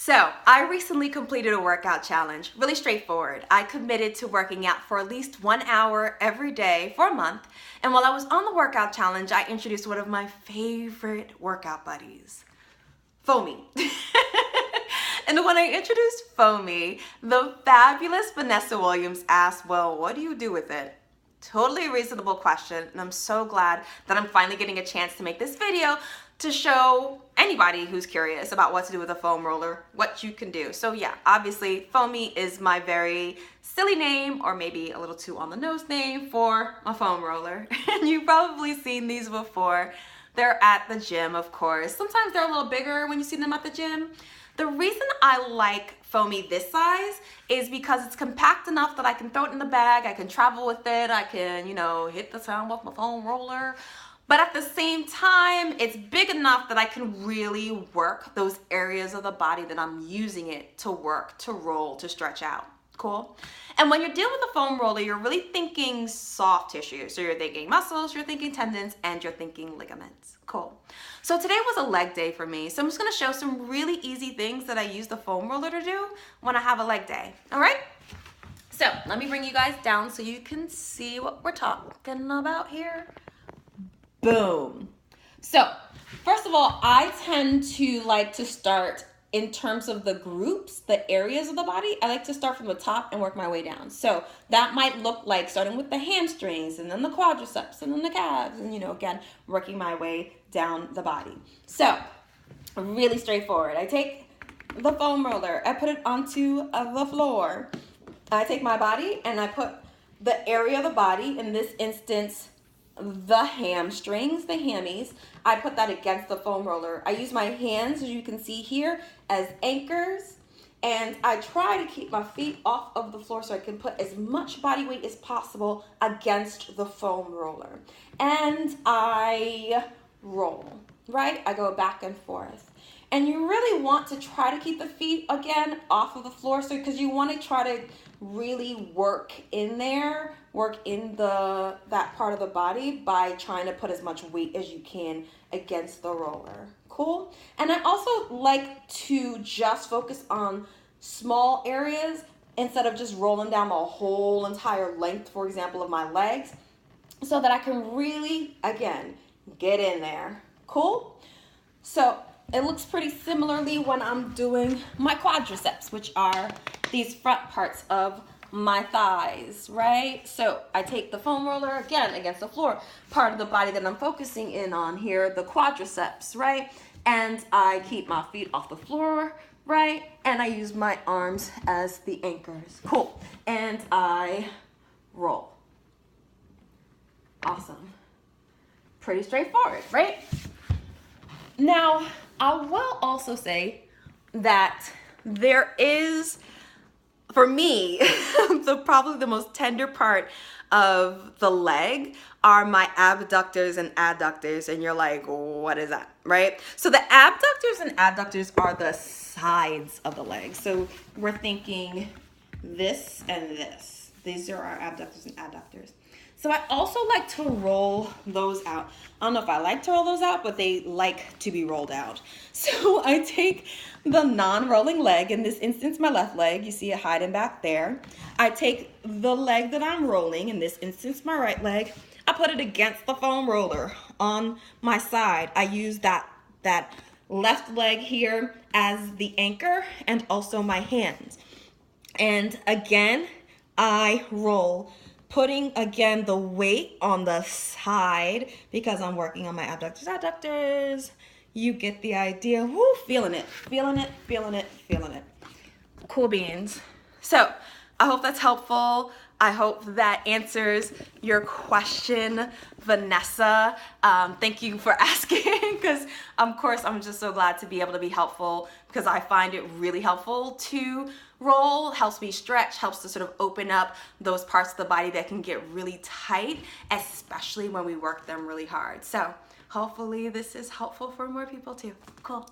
So I recently completed a workout challenge, really straightforward. I committed to working out for at least 1 hour every day for a month. And while I was on the workout challenge, I introduced one of my favorite workout buddies, Foamy. And when I introduced Foamy, the fabulous Vanessa Williams asked, well, what do you do with it? Totally reasonable question, and I'm so glad that I'm finally getting a chance to make this video to show anybody who's curious about what to do with a foam roller, what you can do. So yeah, obviously Foamy is my very silly name, or maybe a little too on the nose name for a foam roller. And you've probably seen these before. They're at the gym, of course. Sometimes they're a little bigger when you see them at the gym. The reason I like Foamy this size is because it's compact enough that I can throw it in the bag, I can travel with it, I can, hit the town with my foam roller. But at the same time, it's big enough that I can really work those areas of the body that I'm using it to work, to roll, to stretch out. Cool? And when you're dealing with a foam roller, you're really thinking soft tissue. So you're thinking muscles, you're thinking tendons, and you're thinking ligaments. Cool. So today was a leg day for me. So I'm just gonna show some really easy things that I use the foam roller to do when I have a leg day. All right? So let me bring you guys down so you can see what we're talking about here. Boom. So first of all, I tend to like to start in terms of the groups, the areas of the body. I like to start from the top and work my way down. So that might look like starting with the hamstrings and then the quadriceps and then the calves and, again, working my way down the body. So really straightforward. I take the foam roller, I put it onto the floor. I take my body and I put the area of the body, in this instance, the hamstrings, the hammies, I put that against the foam roller. I use my hands, as you can see here, as anchors, and I try to keep my feet off of the floor so I can put as much body weight as possible against the foam roller. And I roll, right? I go back and forth. And you really want to try to keep the feet, again, off of the floor, so because you want to try to really work in there, work in that part of the body by trying to put as much weight as you can against the roller. Cool? And I also like to just focus on small areas instead of just rolling down the whole entire length, for example, of my legs, so that I can really, again, get in there. Cool? So it looks pretty similarly when I'm doing my quadriceps, which are these front parts of my thighs, right? So I take the foam roller, again, against the floor, part of the body that I'm focusing in on here, the quadriceps, right? And I keep my feet off the floor, right? And I use my arms as the anchors. Cool. And I roll. Awesome. Pretty straightforward, right? Now, I will also say that there is, for me, probably the most tender part of the leg are my abductors and adductors, and you're like, what is that, right? So the abductors and adductors are the sides of the leg. So we're thinking this and this. These are our abductors and adductors. So I also like to roll those out. I don't know if I like to roll those out, but they like to be rolled out. So I take the non-rolling leg, in this instance, my left leg, you see it hiding back there. I take the leg that I'm rolling, in this instance, my right leg, I put it against the foam roller on my side. I use that left leg here as the anchor and also my hands. And again, I roll, putting, again, the weight on the side because I'm working on my abductors, adductors. You get the idea. Woo, feeling it, feeling it, feeling it, feeling it. Cool beans. So I hope that's helpful. I hope that answers your question, Vanessa. Thank you for asking, because of course I'm just so glad to be able to be helpful, because I find it really helpful to roll, helps me stretch, helps to sort of open up those parts of the body that can get really tight, especially when we work them really hard. So hopefully this is helpful for more people too. Cool.